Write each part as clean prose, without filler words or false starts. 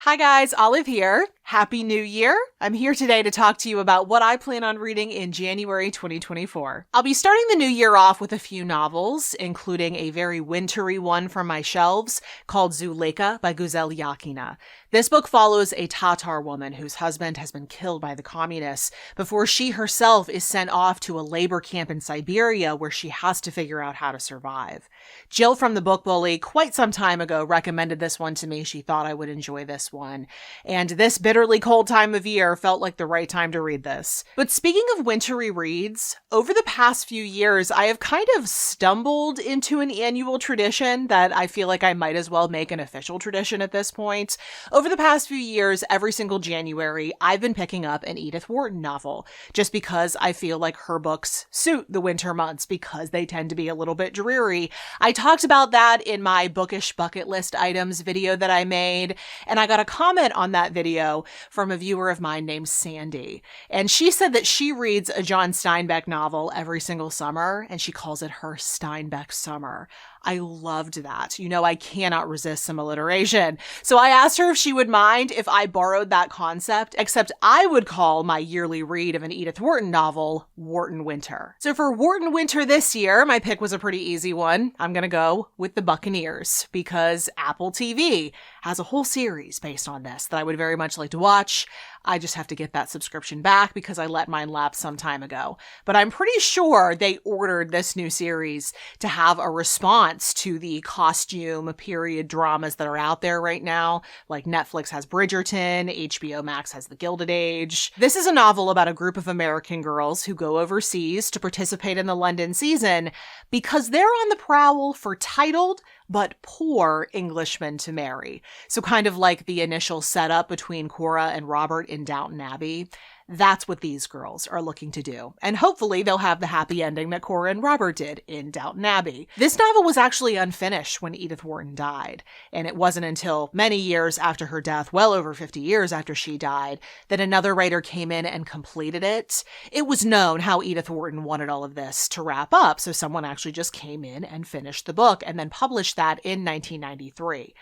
Hi guys, Olive here. Happy New Year! I'm here today to talk to you about what I plan on reading in January 2024. I'll be starting the new year off with a few novels, including a very wintry one from my shelves called Zuleika by Güzel Yakina. This book follows a Tatar woman whose husband has been killed by the communists before she herself is sent off to a labor camp in Siberia where she has to figure out how to survive. Jill from the Book Bully quite some time ago recommended this one to me. She thought I would enjoy this one. And this bitterly cold time of year felt like the right time to read this. But speaking of wintry reads, over the past few years, I have kind of stumbled into an annual tradition that I feel like I might as well make an official tradition at this point. Over the past few years, every single January, I've been picking up an Edith Wharton novel, just because I feel like her books suit the winter months because they tend to be a little bit dreary. I talked about that in my bookish bucket list items video that I made, and I got a comment on that video from a viewer of mine named Sandy. And she said that she reads a John Steinbeck novel every single summer, and she calls it her Steinbeck summer. I loved that. You know, I cannot resist some alliteration. So I asked her if she would mind if I borrowed that concept, except I would call my yearly read of an Edith Wharton novel Wharton Winter. So for Wharton Winter this year, my pick was a pretty easy one. I'm going to go with The Buccaneers because Apple TV has a whole series based on this that I would very much like to watch. I just have to get that subscription back because I let mine lapse some time ago. But I'm pretty sure they ordered this new series to have a response to the costume period dramas that are out there right now. Like Netflix has Bridgerton, HBO Max has The Gilded Age. This is a novel about a group of American girls who go overseas to participate in the London season because they're on the prowl for titled but poor Englishmen to marry. So kind of like the initial setup between Cora and Robert in Downton Abbey. That's what these girls are looking to do. And hopefully they'll have the happy ending that Cora and Robert did in Downton Abbey. This novel was actually unfinished when Edith Wharton died. And it wasn't until many years after her death, well over 50 years after she died, that another writer came in and completed it. It was known how Edith Wharton wanted all of this to wrap up. So someone actually just came in and finished the book and then published that in 1993.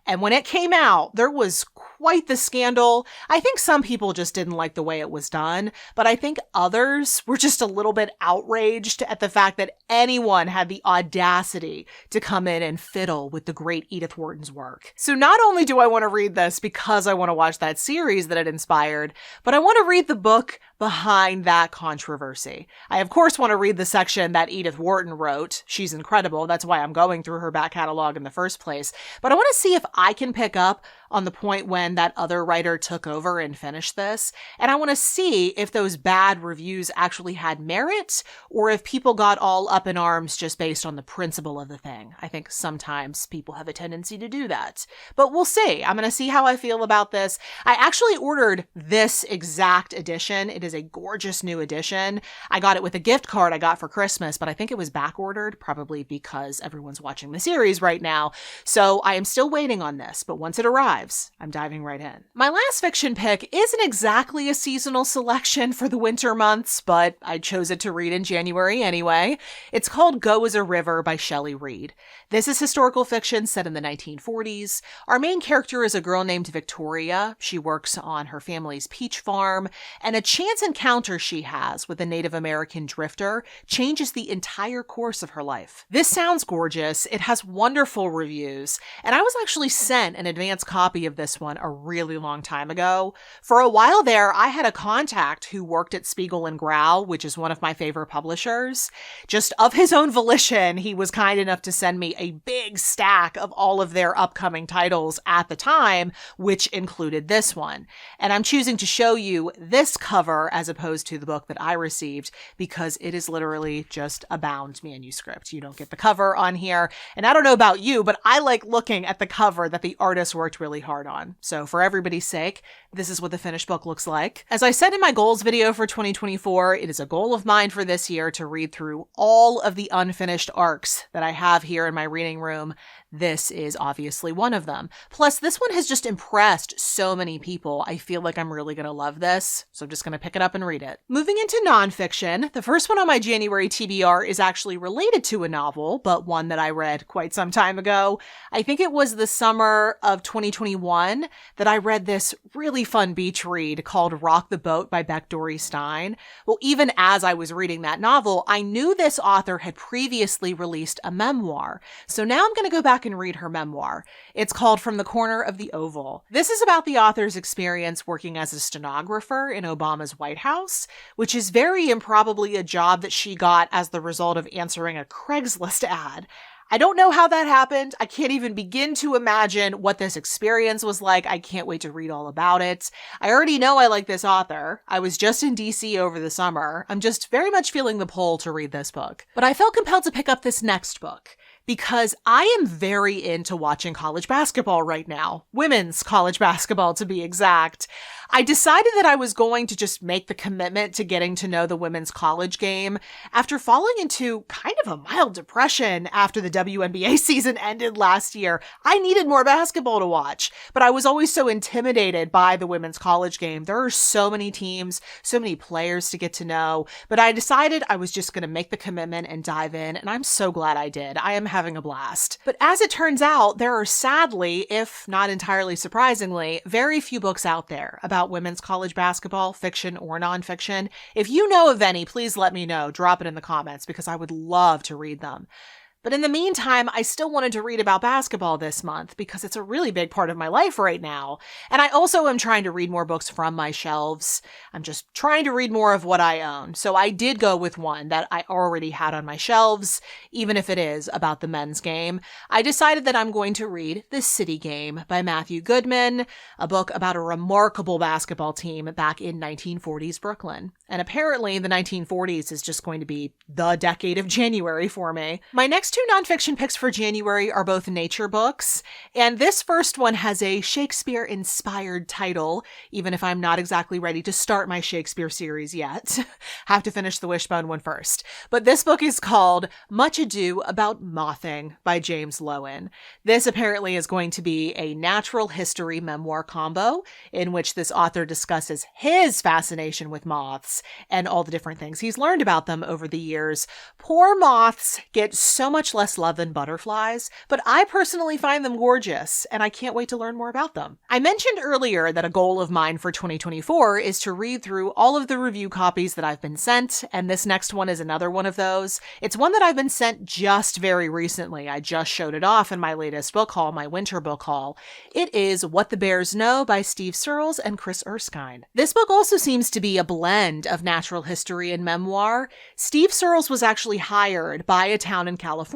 And when it came out, there was quite the scandal. I think some people just didn't like the way it was done, but I think others were just a little bit outraged at the fact that anyone had the audacity to come in and fiddle with the great Edith Wharton's work. So not only do I want to read this because I want to watch that series that it inspired, but I want to read the book behind that controversy. I, of course, want to read the section that Edith Wharton wrote. She's incredible. That's why I'm going through her back catalog in the first place. But I want to see if I can pick up on the point when that other writer took over and finished this. And I want to see if those bad reviews actually had merit or if people got all up in arms just based on the principle of the thing. I think sometimes people have a tendency to do that. But we'll see. I'm going to see how I feel about this. I actually ordered this exact edition. It is a gorgeous new edition. I got it with a gift card I got for Christmas, but I think it was back ordered, probably because everyone's watching the series right now. So I am still waiting on this, but once it arrives, I'm diving right in. My last fiction pick isn't exactly a seasonal selection for the winter months, but I chose it to read in January anyway. It's called Go as a River by Shelley Reed. This is historical fiction set in the 1940s. Our main character is a girl named Victoria. She works on her family's peach farm, and a chance encounter she has with a Native American drifter changes the entire course of her life. This sounds gorgeous. It has wonderful reviews, and I was actually sent an advance copy of this one a really long time ago. For a while there, I had a contact who worked at Spiegel and Grau, which is one of my favorite publishers. Just of his own volition, he was kind enough to send me a big stack of all of their upcoming titles at the time, which included this one. And I'm choosing to show you this cover as opposed to the book that I received because it is literally just a bound manuscript. You don't get the cover on here. And I don't know about you, but I like looking at the cover that the artist worked really hard on. So for everybody's sake, this is what the finished book looks like. As I said in my goals video for 2024, it is a goal of mine for this year to read through all of the unfinished arcs that I have here in my reading room, this is obviously one of them. Plus, this one has just impressed so many people. I feel like I'm really going to love this, so I'm just going to pick it up and read it. Moving into nonfiction, the first one on my January TBR is actually related to a novel, but one that I read quite some time ago. I think it was the summer of 2021 that I read this really fun beach read called Rock the Boat by Beck Dory Stein. Well, even as I was reading that novel, I knew this author had previously released a memoir. So now I'm going to go back and read her memoir. It's called From the Corner of the Oval. This is about the author's experience working as a stenographer in Obama's White House, which is very improbably a job that she got as the result of answering a Craigslist ad. I don't know how that happened. I can't even begin to imagine what this experience was like. I can't wait to read all about it. I already know I like this author. I was just in DC over the summer. I'm just very much feeling the pull to read this book. But I felt compelled to pick up this next book because I am very into watching college basketball right now. Women's college basketball, to be exact. I decided that I was going to just make the commitment to getting to know the women's college game after falling into kind of a mild depression after the WNBA season ended last year. I needed more basketball to watch, but I was always so intimidated by the women's college game. There are so many teams, so many players to get to know, but I decided I was just going to make the commitment and dive in, and I'm so glad I did. I am having a blast. But as it turns out, there are sadly, if not entirely surprisingly, very few books out there about women's college basketball, fiction or nonfiction. If you know of any, please let me know. Drop it in the comments because I would love to read them. But in the meantime, I still wanted to read about basketball this month because it's a really big part of my life right now. And I also am trying to read more books from my shelves. I'm just trying to read more of what I own. So I did go with one that I already had on my shelves, even if it is about the men's game. I decided that I'm going to read The City Game by Matthew Goodman, a book about a remarkable basketball team back in 1940s Brooklyn. And apparently the 1940s is just going to be the decade of January for me. My next two nonfiction picks for January are both nature books, and this first one has a Shakespeare-inspired title, even if I'm not exactly ready to start my Shakespeare series yet. Have to finish the Wishbone one first. But this book is called Much Ado About Mothing by James Loewen. This apparently is going to be a natural history memoir combo in which this author discusses his fascination with moths and all the different things he's learned about them over the years. Poor moths get so much less love than butterflies, but I personally find them gorgeous, and I can't wait to learn more about them. I mentioned earlier that a goal of mine for 2024 is to read through all of the review copies that I've been sent, and this next one is another one of those. It's one that I've been sent just very recently. I just showed it off in my latest book haul, my winter book haul. It is What the Bears Know by Steve Searles and Chris Erskine. This book also seems to be a blend of natural history and memoir. Steve Searles was actually hired by a town in California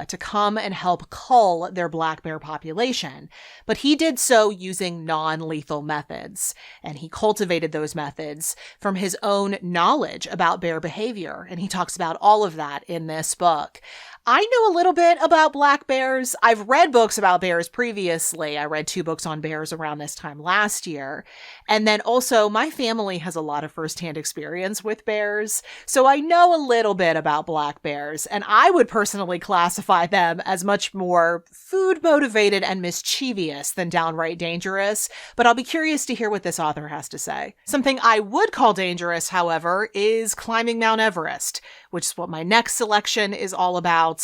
to come and help cull their black bear population, but he did so using non-lethal methods, and he cultivated those methods from his own knowledge about bear behavior, and he talks about all of that in this book. I know a little bit about black bears. I've read books about bears previously. I read 2 books on bears around this time last year. And then also my family has a lot of firsthand experience with bears. So I know a little bit about black bears, and I would personally classify them as much more food motivated and mischievous than downright dangerous. But I'll be curious to hear what this author has to say. Something I would call dangerous, however, is climbing Mount Everest, which is what my next selection is all about.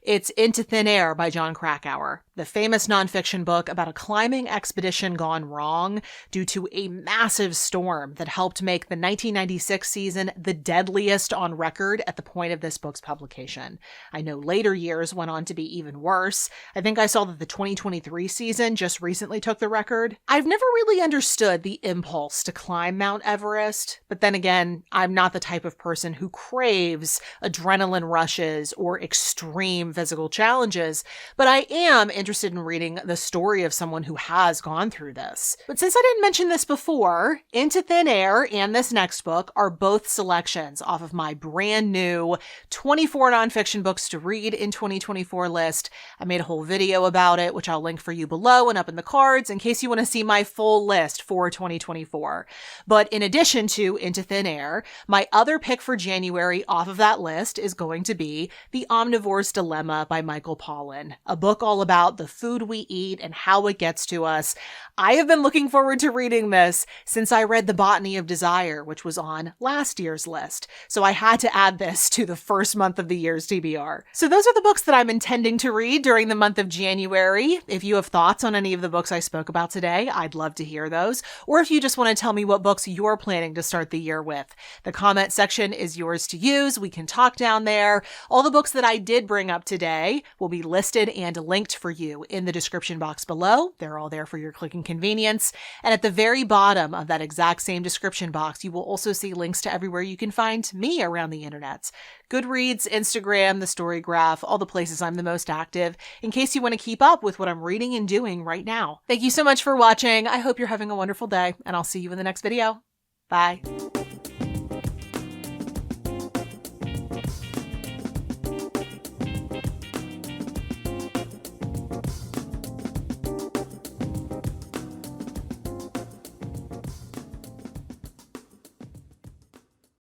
It's Into Thin Air by Jon Krakauer, the famous nonfiction book about a climbing expedition gone wrong due to a massive storm that helped make the 1996 season the deadliest on record at the point of this book's publication. I know later years went on to be even worse. I think I saw that the 2023 season just recently took the record. I've never really understood the impulse to climb Mount Everest, but then again, I'm not the type of person who craves adrenaline rushes or extreme physical challenges, but I am interested interested in reading the story of someone who has gone through this. But since I didn't mention this before, Into Thin Air and this next book are both selections off of my brand new 24 nonfiction books to read in 2024 list. I made a whole video about it, which I'll link for you below and up in the cards in case you want to see my full list for 2024. But in addition to Into Thin Air, my other pick for January off of that list is going to be The Omnivore's Dilemma by Michael Pollan, a book all about the food we eat and how it gets to us. I have been looking forward to reading this since I read The Botany of Desire, which was on last year's list. So I had to add this to the first month of the year's TBR. So those are the books that I'm intending to read during the month of January. If you have thoughts on any of the books I spoke about today, I'd love to hear those. Or if you just want to tell me what books you're planning to start the year with, the comment section is yours to use. We can talk down there. All the books that I did bring up today will be listed and linked for you in the description box below. They're all there for your clicking convenience. And at the very bottom of that exact same description box, you will also see links to everywhere you can find me around the internet. Goodreads, Instagram, the Story Graph, all the places I'm the most active, in case you want to keep up with what I'm reading and doing right now. Thank you so much for watching. I hope you're having a wonderful day, and I'll see you in the next video. Bye.